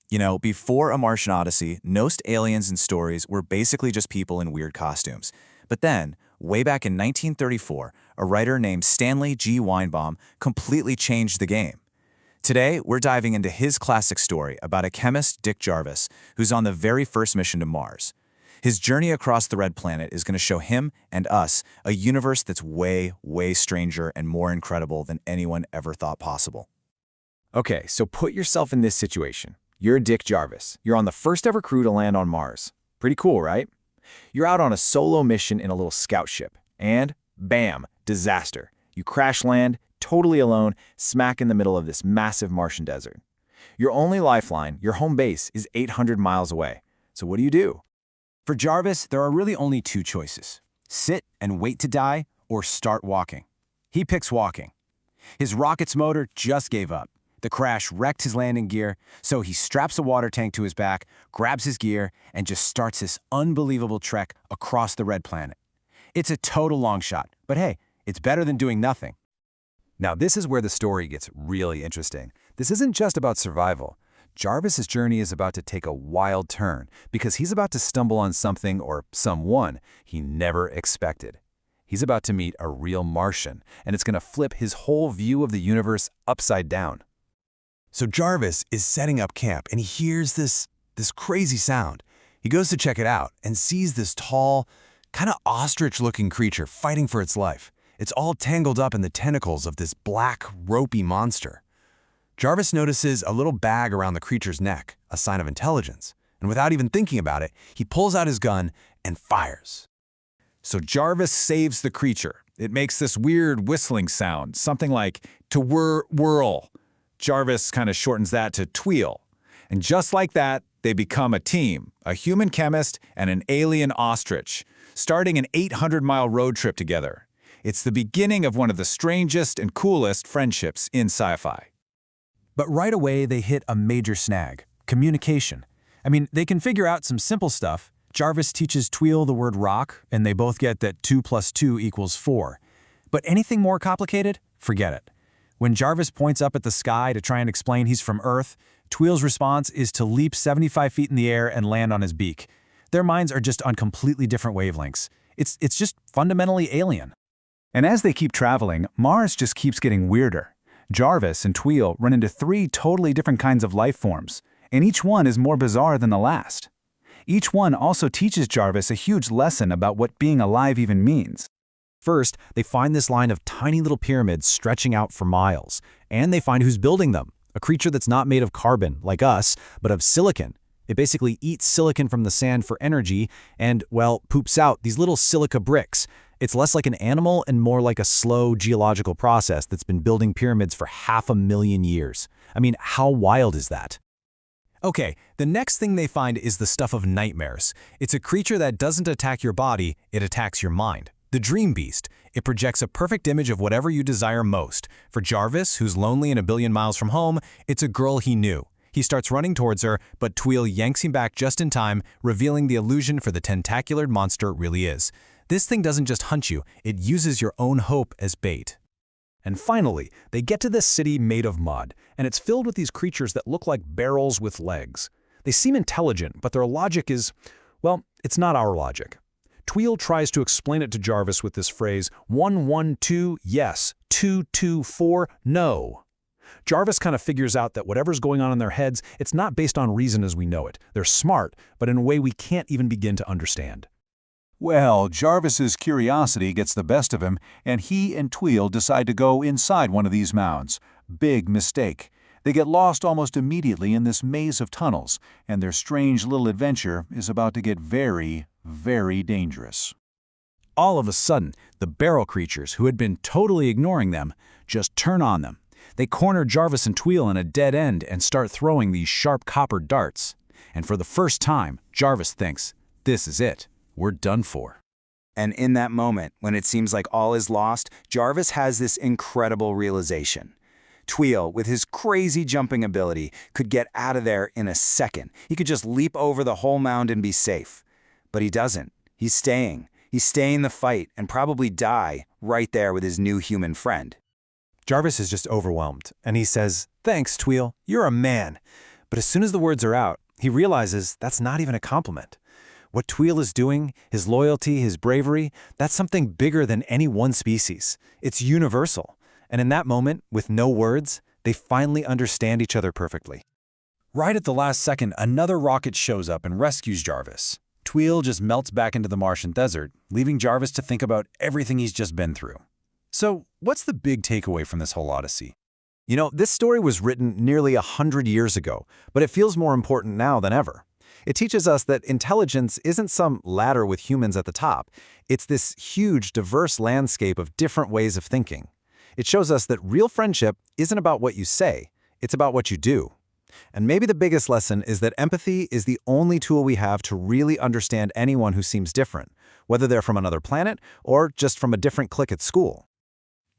You know, before A Martian Odyssey, most aliens in stories were basically just people in weird costumes. But then, way back in 1934, a writer named Stanley G. Weinbaum completely changed the game. Today, we're diving into his classic story about a chemist, Dick Jarvis, who's on the very first mission to Mars. His journey across the Red Planet is going to show him and us a universe that's way, way stranger and more incredible than anyone ever thought possible. Okay, so put yourself in this situation. You're Dick Jarvis. You're on the first ever crew to land on Mars. Pretty cool, right? You're out on a solo mission in a little scout ship. And bam, disaster. You crash land, totally alone, smack in the middle of this massive Martian desert. Your only lifeline, your home base, is 800 miles away. So what do? For Jarvis, there are really only two choices: sit and wait to die, or start walking. He picks walking. His rocket's motor just gave up. The crash wrecked his landing gear, so he straps a water tank to his back, grabs his gear, and just starts this unbelievable trek across the Red Planet. It's a total long shot, but hey, it's better than doing nothing. Now, this is where the story gets really interesting. This isn't just about survival. Jarvis's journey is about to take a wild turn because he's about to stumble on something or someone he never expected. He's about to meet a real Martian, and it's going to flip his whole view of the universe upside down. So Jarvis is setting up camp and he hears this crazy sound. He goes to check it out and sees this tall, kind of ostrich-looking creature fighting for its life. It's all tangled up in the tentacles of this black, ropey monster. Jarvis notices a little bag around the creature's neck, a sign of intelligence. And without even thinking about it, he pulls out his gun and fires. So Jarvis saves the creature. It makes this weird whistling sound, something like to whirl. Jarvis kind of shortens that to tweel. And just like that, they become a team, a human chemist and an alien ostrich, starting an 800-mile road trip together. It's the beginning of one of the strangest and coolest friendships in sci-fi. But right away, they hit a major snag: communication. I mean, they can figure out some simple stuff. Jarvis teaches Tweel the word rock, and they both get that 2 + 2 = 4. But anything more complicated? Forget it. When Jarvis points up at the sky to try and explain he's from Earth, Tweel's response is to leap 75 feet in the air and land on his beak. Their minds are just on completely different wavelengths. It's just fundamentally alien. And as they keep traveling, Mars just keeps getting weirder. Jarvis and Tweel run into 3 totally different kinds of life forms, and each one is more bizarre than the last. Each one also teaches Jarvis a huge lesson about what being alive even means. First, they find this line of tiny little pyramids stretching out for miles, and they find who's building them, a creature that's not made of carbon, like us, but of silicon. It basically eats silicon from the sand for energy and, well, poops out these little silica bricks. It's less like an animal and more like a slow geological process that's been building pyramids for 500,000 years. I mean, how wild is that? Okay, the next thing they find is the stuff of nightmares. It's a creature that doesn't attack your body, it attacks your mind. The Dream Beast. It projects a perfect image of whatever you desire most. For Jarvis, who's lonely and a billion miles from home, it's a girl he knew. He starts running towards her, but Tweel yanks him back just in time, revealing the illusion for the tentacular monster it really is. This thing doesn't just hunt you, it uses your own hope as bait. And finally, they get to this city made of mud, and it's filled with these creatures that look like barrels with legs. They seem intelligent, but their logic is, well, it's not our logic. Tweel tries to explain it to Jarvis with this phrase, 1, 1, 2, yes, 2, 2, 4, no. Jarvis kind of figures out that whatever's going on in their heads, it's not based on reason as we know it. They're smart, but in a way we can't even begin to understand. Well, Jarvis's curiosity gets the best of him, and he and Tweel decide to go inside one of these mounds. Big mistake. They get lost almost immediately in this maze of tunnels, and their strange little adventure is about to get very, very dangerous. All of a sudden, the barrel creatures, who had been totally ignoring them, just turn on them. They corner Jarvis and Tweel in a dead end and start throwing these sharp copper darts. And for the first time, Jarvis thinks, this is it. We're done for. And in that moment, when it seems like all is lost, Jarvis has this incredible realization. Tweel, with his crazy jumping ability, could get out of there in a second. He could just leap over the whole mound and be safe. But he doesn't. He's staying. He's staying the fight and probably die right there with his new human friend. Jarvis is just overwhelmed, and he says, "Thanks, Tweel, you're a man. But as soon as the words are out, he realizes that's not even a compliment. What Tweel is doing, his loyalty, his bravery, that's something bigger than any one species. It's universal. And in that moment, with no words, they finally understand each other perfectly. Right at the last second, another rocket shows up and rescues Jarvis. Tweel just melts back into the Martian desert, leaving Jarvis to think about everything he's just been through. So, what's the big takeaway from this whole Odyssey? You know, this story was written nearly 100 years ago, but it feels more important now than ever. It teaches us that intelligence isn't some ladder with humans at the top. It's this huge, diverse landscape of different ways of thinking. It shows us that real friendship isn't about what you say, it's about what you do. And maybe the biggest lesson is that empathy is the only tool we have to really understand anyone who seems different, whether they're from another planet or just from a different clique at school.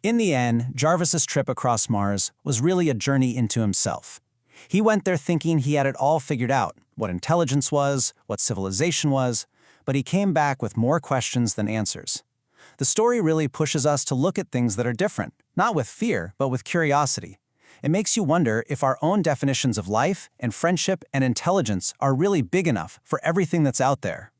In the end, Jarvis's trip across Mars was really a journey into himself. He went there thinking he had it all figured out, what intelligence was, what civilization was, but he came back with more questions than answers. The story really pushes us to look at things that are different, not with fear, but with curiosity. It makes you wonder if our own definitions of life and friendship and intelligence are really big enough for everything that's out there.